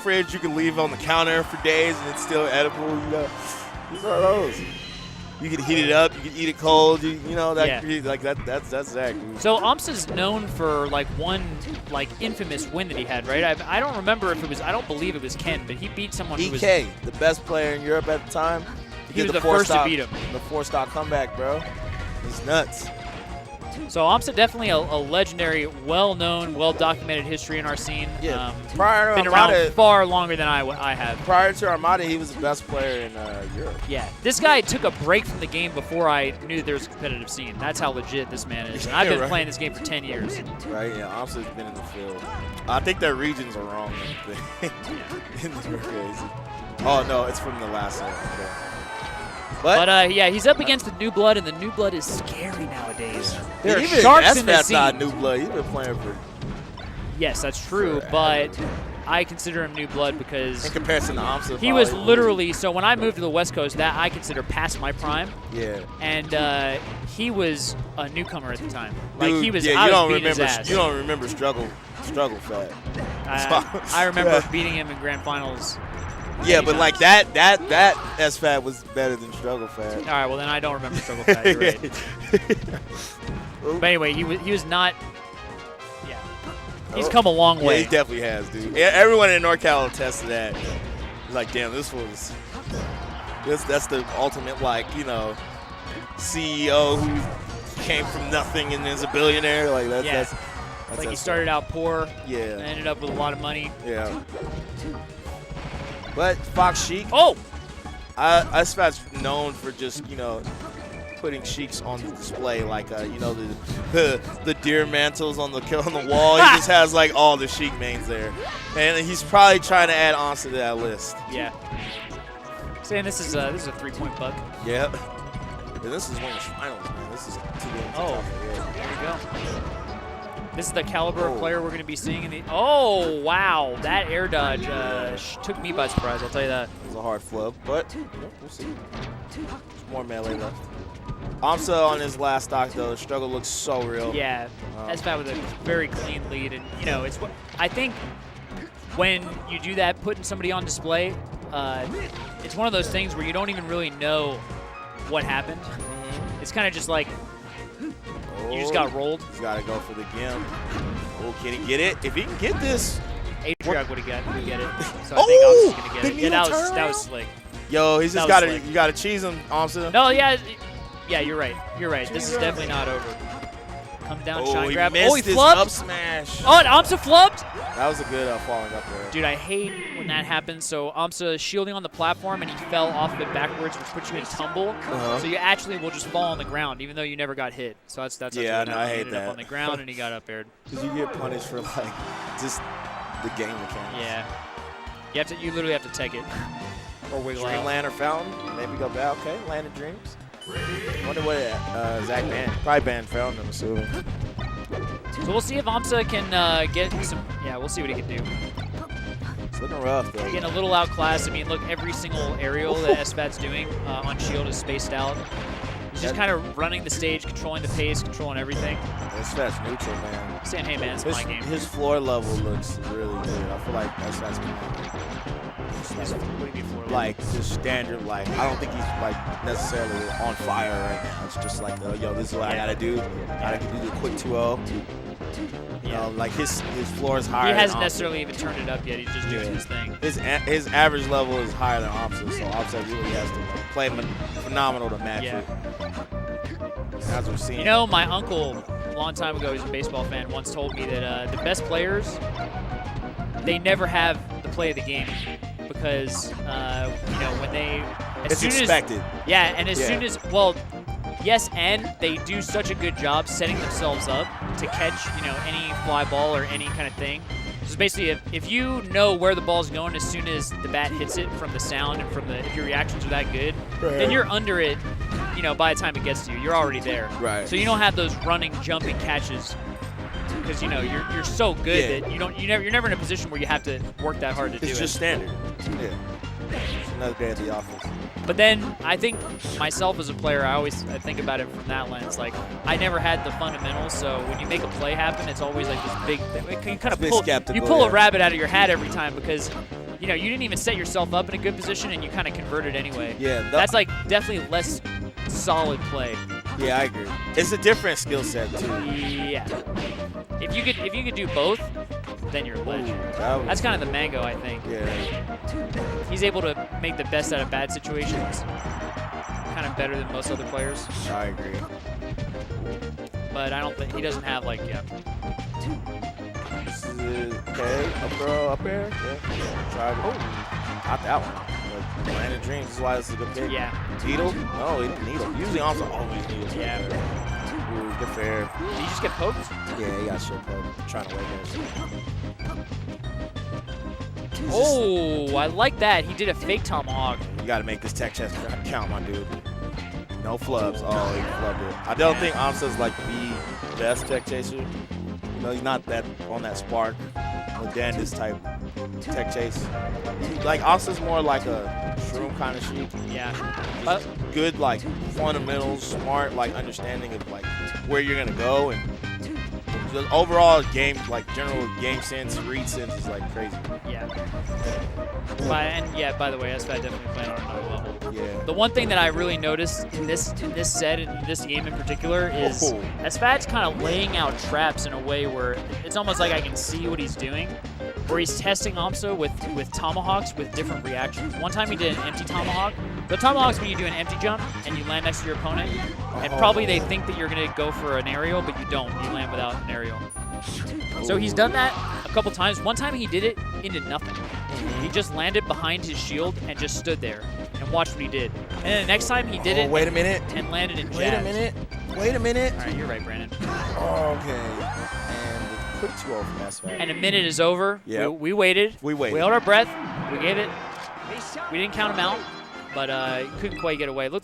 fridge you can leave on the counter for days and it's still edible. You know, these are those. You can heat it up. You can eat it cold. You know that. Yeah. Like that's Zach. Dude. So Amsah's known for like one like infamous win that he had, right? I don't remember if it was. I don't believe it was Ken, but he beat someone who was the best player in Europe at the time. He was the first to beat him. The 4-stock comeback, bro. It's nuts. So Amsah definitely a legendary, well-known, well-documented history in our scene. Yeah. Prior to been Armada, around far longer than I have. Prior to Armada, he was the best player in Europe. Yeah. This guy took a break from the game before I knew there was a competitive scene. That's how legit this man is. And I've been playing this game for 10 years. Right, yeah. Amsah's been in the field. I think their regions are wrong. They're crazy. Oh, no, it's from the last one. Okay. But yeah, he's up against the New Blood, and the New Blood is scary nowadays. Yeah. There are sharks in the that's sea. not New Blood. He's been playing for. Yes, that's true, but I consider him New Blood because in comparison to Amsah, he was literally. So when I moved to the West Coast, that I consider past my prime. Yeah. And he was a newcomer at the time. Like Dude, he was. Yeah, I was beating his ass. You don't remember Struggle.SFAT. I remember beating him in grand finals. Yeah, but like that SFAT was better than Struggle.SFAT. All right, well then I don't remember Struggle.SFAT. You're right. But anyway, he was not. Yeah, he's come a long way. Yeah, he definitely has, dude. Everyone in NorCal attests to that. Like, damn, that's the ultimate, like, you know, CEO who came from nothing and is a billionaire. Like that's like he started out poor. Yeah. And ended up with a lot of money. Yeah. But Fox Sheik. Oh! SFAT's known for just, you know, putting Sheiks on the display, like, you know, the deer mantles on the wall. He just has, like, all the Sheik mains there. And he's probably trying to add Amsah to that list. Yeah. Saying this is a 3-point buck. Yeah. And this is one of the finals, man. This is 2 games. Oh, there you go. This is the caliber of player we're going to be seeing in the. Oh, wow. That air dodge took me by surprise, I'll tell you that. It was a hard flub, but we'll see. There's more melee left. Amsah on his last stock, though. The struggle looks so real. Yeah. SFAT with a very clean lead. And, you know, it's what I think when you do that, putting somebody on display, it's one of those things where you don't even really know what happened. It's kind of just like. You just got rolled. He's got to go for the gimp. Oh, can he get it? If he can get this. Atriarch would get it. So I think Amsah's going to get it. Yeah, that was slick. Yo, he's just got to, you got to cheese him, Amsah. No, yeah, you're right. You're right. This is definitely not over. Comes down, shine grab. Oh, he flubbed. Up smash. Oh, and Amsah flubbed. That was a good falling up there. Dude, I hate when that happens. So Amsah shielding on the platform, and he fell off of it backwards, which puts you in tumble. So you actually will just fall on the ground, even though you never got hit. So that's yeah, no, I hate he ended that. up on the ground, and he got up aired. Because you get punished for, like, just the game mechanics. Yeah. You literally have to take it. Or wiggle out. Dreamland or Fountain. Maybe go back. Okay, Land of Dreams. I wonder what Zach banned. Probably banned Fountain, I'm assuming. So we'll see if Amsah can get some. Yeah, we'll see what he can do. It's looking rough, though. Getting a little outclassed. I mean, look, every single aerial that SFAT's doing on shield is spaced out. He's just kind of running the stage, controlling the pace, controlling everything. SFAT's neutral, man. Saying, hey, man, it's my game. His floor level looks really good. I feel like SFAT's like just standard, like, I don't think he's like necessarily on fire right now. It's just like, yo, this is what I gotta do. I gotta do the quick 2-0. You know, like his floor is higher. He hasn't necessarily even turned it up yet. He's just doing his thing. His average level is higher than Amsah, so Amsah really has to play phenomenal to match it. As we're seeing. You know, my uncle, a long time ago, he's a baseball fan, once told me that the best players, they never have the play of the game. Because, you know, when they... It's expected. And as soon as... Well, yes, and they do such a good job setting themselves up to catch, you know, any fly ball or any kind of thing. So basically, if you know where the ball's going as soon as the bat hits it from the sound and from if your reactions are that good, then you're under it, you know, by the time it gets to you. You're already there. Right. So you don't have those running, jumping catches. Because you know you're so good that you're never in a position where you have to work that hard to do it. It's just standard. Yeah. It's another day at the office. But then I think myself as a player, I think about it from that lens. Like I never had the fundamentals, so when you make a play happen, it's always like this big thing. You kind of pull a rabbit out of your hat every time because you know, you didn't even set yourself up in a good position and you kind of converted anyway. Yeah. That's like definitely less solid play. Yeah, I agree. It's a different skill set too. Yeah. If you could do both, then you're a ledge. That's kind of the Mango, I think. Yeah. He's able to make the best out of bad situations. Kind of better than most other players. I agree. But I don't think he doesn't have like This is okay. Up throw, up air. Yeah. Try it. Oh, not that one. But Landed Dreams is why this is a good pick. Yeah. Needle? No, he didn't needle. Usually Amsah always needles. Yeah. Ooh, good fair. Did he just get poked? Yeah, he got shit poked. Trying to wait here. Oh, I like that. He did a fake tomahawk. You got to make this tech chest count, my dude. No flubs. Oh, he flubbed it. I don't think Amsah's like the best tech chaser. You know, he's not that on that spark or Dandis type tech chase. Like Amsah's more like a shroom kind of Sheik. Yeah. Good like fundamentals, smart like understanding of like where you're gonna go, and the overall game like general game sense, read sense is like crazy. Yeah. By the way, SFAT definitely playing on another level. Yeah. The one thing that I really noticed in this set and in this game in particular is SFAT's kind of laying out traps in a way where it's almost like I can see what he's doing. Where he's testing Amsah with tomahawks with different reactions. One time he did an empty tomahawk. The tomahawk's when you do an empty jump and you land next to your opponent, and probably they think that you're gonna go for an aerial, but you don't. You land without an aerial. So he's done that a couple times. One time he did it into nothing. He just landed behind his shield and just stood there and watched what he did. And then the next time he did it. Wait a minute. And landed in jabs. Wait a minute. Wait a minute. All right, you're right, Brandon. Okay. And quick 2-0 from SFAT. And a minute is over. Yeah. We waited. We waited. We held our breath. We gave it. We didn't count him out, but couldn't quite get away. Looked like